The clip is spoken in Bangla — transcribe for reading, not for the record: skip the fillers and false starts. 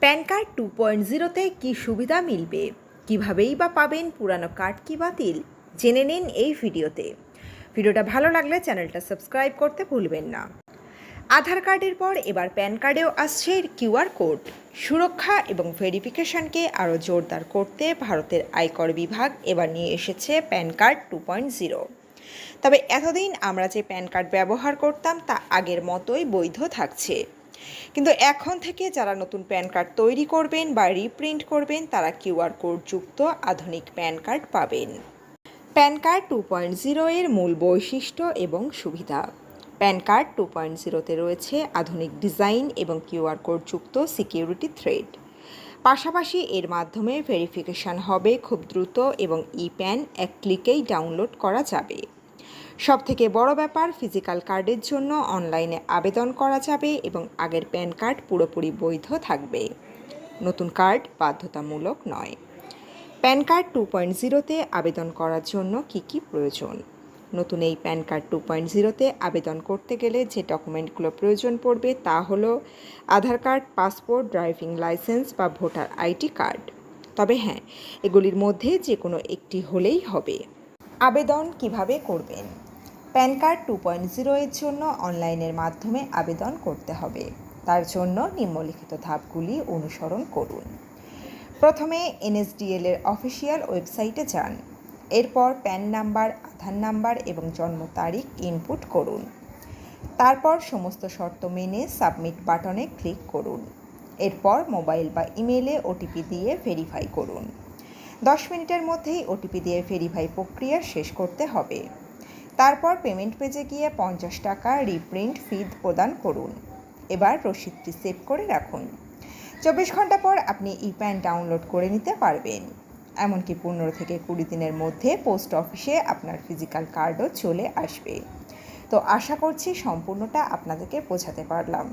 প্যান কার্ড 2.0-তে কী সুবিধা মিলবে, কীভাবেই বা পাবেন পুরানো কার্ড কি বাতিল, জেনে নিন এই ভিডিওতে। ভিডিওটা ভালো লাগলে চ্যানেলটা সাবস্ক্রাইব করতে ভুলবেন না। আধার কার্ডের পর এবার প্যান কার্ডেও আসছে কিউআর কোড। সুরক্ষা এবং ভেরিফিকেশনকে আরও জোরদার করতে ভারতের আয়কর বিভাগ এবার নিয়ে এসেছে প্যান কার্ড 2.0। তবে এতদিন আমরা যে প্যান কার্ড ব্যবহার করতাম তা আগের মতোই বৈধ থাকছে, কিন্তু এখন থেকে যারা নতুন প্যান কার্ড তৈরি করবেন বা রিপ্রিন্ট করবেন তারা কিউআর কোড যুক্ত আধুনিক প্যান কার্ড পাবেন। প্যান কার্ড 2.0 এর মূল বৈশিষ্ট্য এবং সুবিধা। প্যান কার্ড 2.0-তে রয়েছে আধুনিক ডিজাইন এবং কিউআর কোড যুক্ত সিকিউরিটি থ্রেড। পাশাপাশি এর মাধ্যমে ভেরিফিকেশন হবে খুব দ্রুত এবং প্যান এক ক্লিকেই ডাউনলোড করা যাবে। সবথেকে বড় ব্যাপার, ফিজিক্যাল কার্ডের জন্য অনলাইনে আবেদন করা যাবে এবং আগের প্যান কার্ড পুরোপুরি বৈধ থাকবে। নতুন কার্ড বাধ্যতামূলক নয়। প্যান কার্ড 2.0-তে আবেদন করার জন্য কি কি প্রয়োজন? নতুন এই প্যান কার্ড 2.0-তে আবেদন করতে গেলে যে ডকুমেন্টগুলো প্রয়োজন পড়বে তা হলো আধার কার্ড, পাসপোর্ট, ড্রাইভিং লাইসেন্স বা ভোটার আইডি কার্ড। তবে হ্যাঁ, এগুলির মধ্যে যে কোনো একটি হলেই হবে। আবেদন কিভাবে করবেন? প্যান কার্ড 2.0 এর জন্য অনলাইনের মাধ্যমে আবেদন করতে হবে। তার জন্য নিম্নলিখিত ধাপগুলি অনুসরণ করুন। প্রথমে NSDL এর অফিসিয়াল ওয়েবসাইটে যান। এরপর প্যান নাম্বার, আধার নাম্বার এবং জন্ম তারিখ ইনপুট করুন। তারপর সমস্ত শর্ত মেনে সাবমিট বাটনে ক্লিক করুন। এরপর মোবাইল বা ইমেলে ওটিপি দিয়ে ভেরিফাই করুন। 10 মিনিটের মধ্যেই ওটিপি দিয়ে ভেরিফাই প্রক্রিয়া শেষ করতে হবে। তারপর পেমেন্ট পেজে গিয়ে 50 টাকা রিপ্রিন্ট ফি প্রদান করুন। এবার রসিদটি সেভ করে রাখুন। 24 ঘন্টা পর আপনি প্যান ডাউনলোড করে নিতে পারবেন। এমনকি 15 থেকে 20 দিনের মধ্যে পোস্ট অফিসে আপনার ফিজিক্যাল কার্ডও চলে আসবে। তো আশা করছি সম্পূর্ণটা আপনাদেরকে বোঝাতে পারলাম।